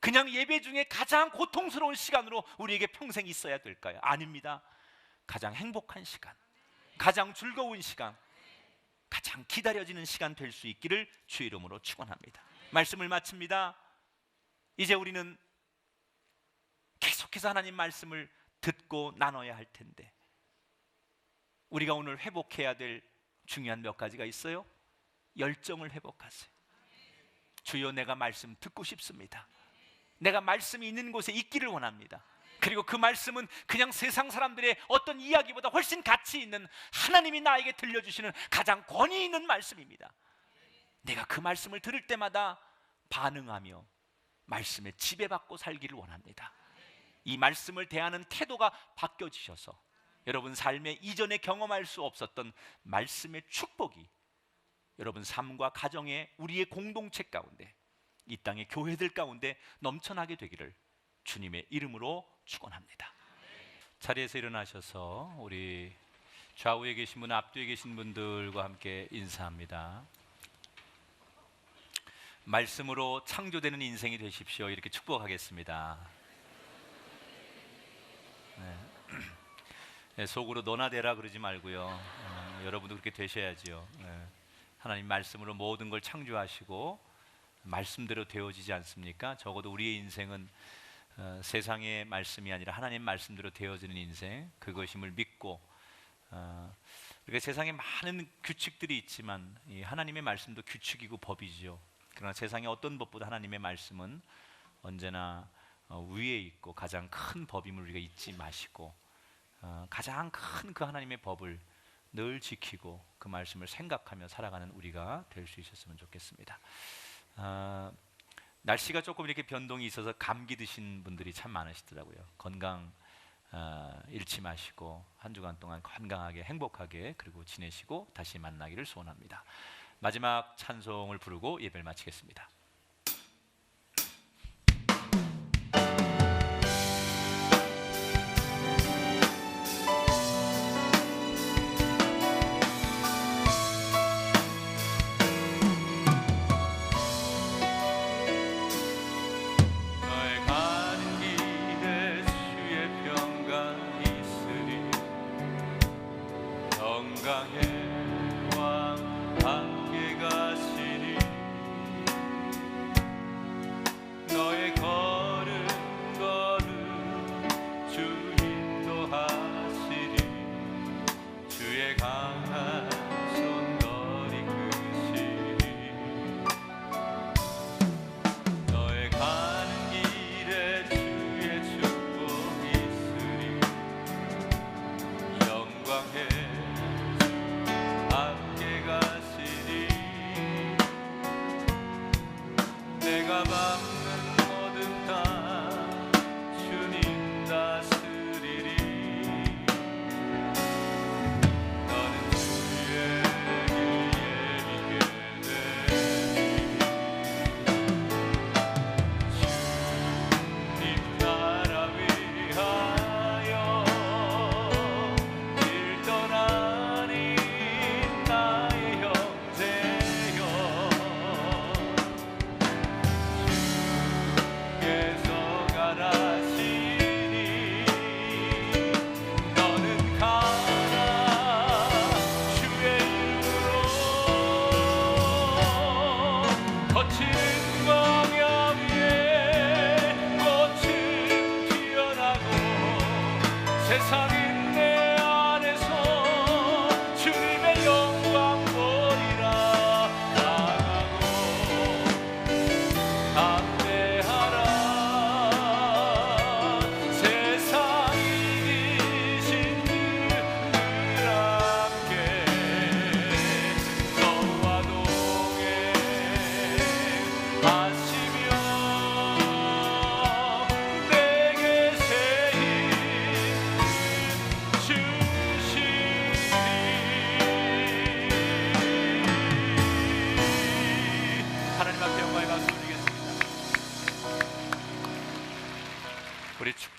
그냥 예배 중에 가장 고통스러운 시간으로 우리에게 평생 있어야 될까요? 아닙니다. 가장 행복한 시간, 가장 즐거운 시간, 가장 기다려지는 시간 될 수 있기를 주의 이름으로 축원합니다. 말씀을 마칩니다. 이제 우리는 계속해서 하나님 말씀을 듣고 나눠야 할 텐데 우리가 오늘 회복해야 될 중요한 몇 가지가 있어요. 열정을 회복하세요. 주여, 내가 말씀 듣고 싶습니다. 내가 말씀이 있는 곳에 있기를 원합니다. 그리고 그 말씀은 그냥 세상 사람들의 어떤 이야기보다 훨씬 가치 있는 하나님이 나에게 들려주시는 가장 권위 있는 말씀입니다. 내가 그 말씀을 들을 때마다 반응하며 말씀에 지배받고 살기를 원합니다. 이 말씀을 대하는 태도가 바뀌어지셔서 여러분 삶에 이전에 경험할 수 없었던 말씀의 축복이 여러분 삶과 가정에 우리의 공동체 가운데 이 땅의 교회들 가운데 넘쳐나게 되기를 주님의 이름으로 축원합니다. 자리에서 일어나셔서 우리 좌우에 계신 분, 앞뒤에 계신 분들과 함께 인사합니다. 말씀으로 창조되는 인생이 되십시오. 이렇게 축복하겠습니다. 네, 속으로 너나 되라 그러지 말고요. 여러분도 그렇게 되셔야지요. 하나님 말씀으로 모든 걸 창조하시고 말씀대로 되어지지 않습니까? 적어도 우리의 인생은 세상의 말씀이 아니라 하나님 말씀대로 되어지는 인생, 그것임을 믿고 우리가 세상에 많은 규칙들이 있지만 이 하나님의 말씀도 규칙이고 법이죠. 그러나 세상의 어떤 법보다 하나님의 말씀은 언제나 위에 있고 가장 큰 법임을 우리가 잊지 마시고 가장 큰 그 하나님의 법을 늘 지키고 그 말씀을 생각하며 살아가는 우리가 될 수 있었으면 좋겠습니다. 날씨가 조금 이렇게 변동이 있어서 감기 드신 분들이 참 많으시더라고요. 건강 잃지 마시고 한 주간 동안 건강하게 행복하게 그리고 지내시고 다시 만나기를 소원합니다. 마지막 찬송을 부르고 예배를 마치겠습니다.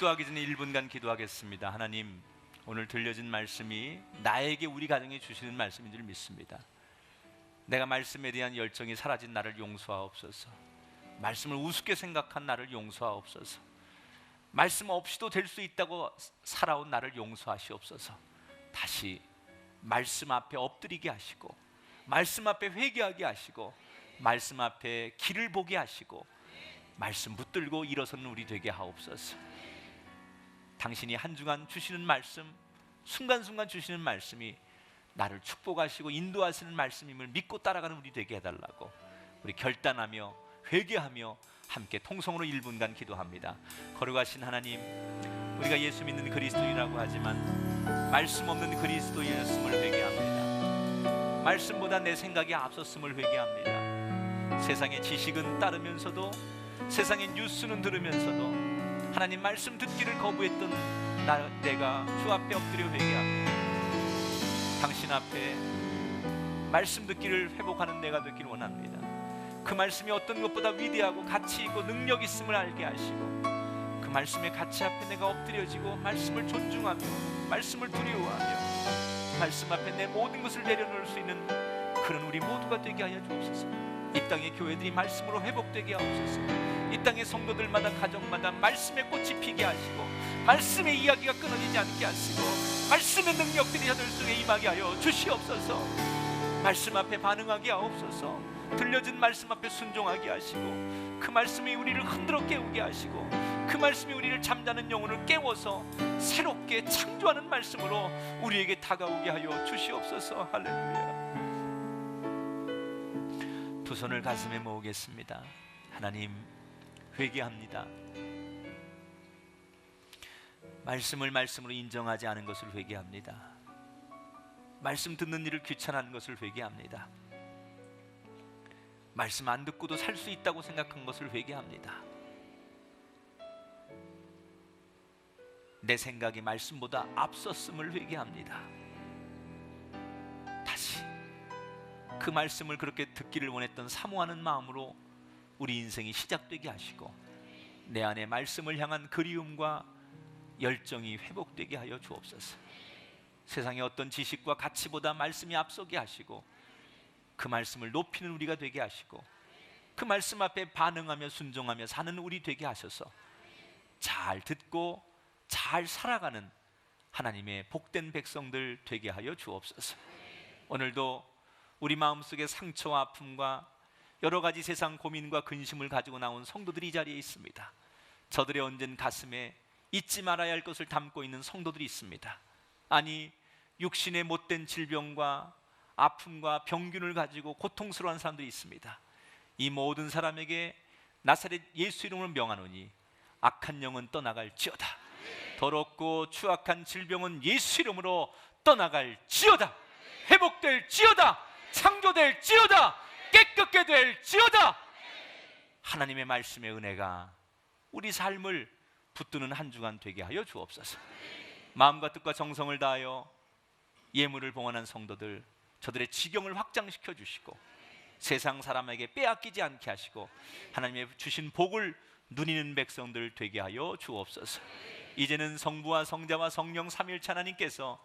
축도하기 전에 1분간 기도하겠습니다. 하나님, 오늘 들려진 말씀이 나에게 우리 가정에 주시는 말씀인 줄 믿습니다. 내가 말씀에 대한 열정이 사라진 나를 용서하옵소서. 말씀을 우습게 생각한 나를 용서하옵소서. 말씀 없이도 될 수 있다고 살아온 나를 용서하시옵소서. 다시 말씀 앞에 엎드리게 하시고, 말씀 앞에 회개하게 하시고, 말씀 앞에 길을 보게 하시고, 말씀 붙들고 일어서는 우리 되게 하옵소서. 당신이 한 주간 주시는 말씀, 순간순간 주시는 말씀이 나를 축복하시고 인도하시는 말씀임을 믿고 따라가는 우리 되게 해달라고 우리 결단하며 회개하며 함께 통성으로 1분간 기도합니다. 거룩하신 하나님, 우리가 예수 믿는 그리스도인이라고 하지만 말씀 없는 그리스도인이었음을 회개합니다. 말씀보다 내 생각이 앞섰음을 회개합니다. 세상의 지식은 따르면서도, 세상의 뉴스는 들으면서도 하나님 말씀 듣기를 거부했던 내가 주 앞에 엎드려 회개합니다. 당신 앞에 말씀 듣기를 회복하는 내가 되기를 원합니다. 그 말씀이 어떤 것보다 위대하고 가치 있고 능력 있음을 알게 하시고, 그 말씀의 가치 앞에 내가 엎드려지고 말씀을 존중하며 말씀을 두려워하며 말씀 앞에 내 모든 것을 내려놓을 수 있는 그런 우리 모두가 되게 하여 주옵소서. 이 땅의 교회들이 말씀으로 회복되게 하옵소서. 이 땅의 성도들마다 가정마다 말씀의 꽃이 피게 하시고, 말씀의 이야기가 끊어지지 않게 하시고, 말씀의 능력들이 저들 속에 임하게 하여 주시옵소서. 말씀 앞에 반응하게 하옵소서. 들려진 말씀 앞에 순종하게 하시고, 그 말씀이 우리를 흔들어 깨우게 하시고, 그 말씀이 우리를 잠자는 영혼을 깨워서 새롭게 창조하는 말씀으로 우리에게 다가오게 하여 주시옵소서. 할렐루야. 두 손을 가슴에 모으겠습니다. 하나님, 회개합니다. 말씀을 말씀으로 인정하지 않은 것을 회개합니다. 말씀 듣는 일을 귀찮아하는 것을 회개합니다. 말씀 안 듣고도 살 수 있다고 생각한 것을 회개합니다. 내 생각이 말씀보다 앞섰음을 회개합니다. 다시 그 말씀을 그렇게 듣기를 원했던 사모하는 마음으로 우리 인생이 시작되게 하시고, 내 안에 말씀을 향한 그리움과 열정이 회복되게 하여 주옵소서. 세상의 어떤 지식과 가치보다 말씀이 앞서게 하시고, 그 말씀을 높이는 우리가 되게 하시고, 그 말씀 앞에 반응하며 순종하며 사는 우리 되게 하셔서 잘 듣고 잘 살아가는 하나님의 복된 백성들 되게 하여 주옵소서. 오늘도 우리 마음속에 상처와 아픔과 여러 가지 세상 고민과 근심을 가지고 나온 성도들이 이 자리에 있습니다. 저들의 언젠 가슴에 잊지 말아야 할 것을 담고 있는 성도들이 있습니다. 아니, 육신의 못된 질병과 아픔과 병균을 가지고 고통스러워하는 사람들이 있습니다. 이 모든 사람에게 나사렛 예수 이름으로 명하노니 악한 영은 떠나갈지어다. 더럽고 추악한 질병은 예수 이름으로 떠나갈지어다. 회복될지어다. 창조될지어다. 깨끗게 될지어다. 하나님의 말씀의 은혜가 우리 삶을 붙드는 한 주간 되게 하여 주옵소서. 마음과 뜻과 정성을 다하여 예물을 봉헌한 성도들, 저들의 지경을 확장시켜 주시고, 세상 사람에게 빼앗기지 않게 하시고, 하나님의 주신 복을 누리는 백성들 되게 하여 주옵소서. 이제는 성부와 성자와 성령 삼위일체 하나님께서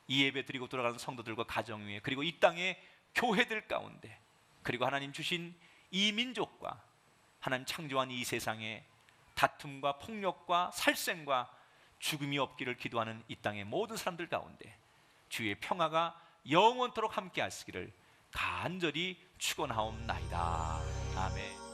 이 예배 드리고 돌아가는 성도들과 가정 위에, 그리고 이 땅의 교회들 가운데, 그리고 하나님 주신 이 민족과 하나님 창조한 이 세상에 다툼과 폭력과 살생과 죽음이 없기를 기도하는 이 땅의 모든 사람들 가운데 주의 평화가 영원토록 함께 하시기를 간절히 축원하옵나이다. 아멘.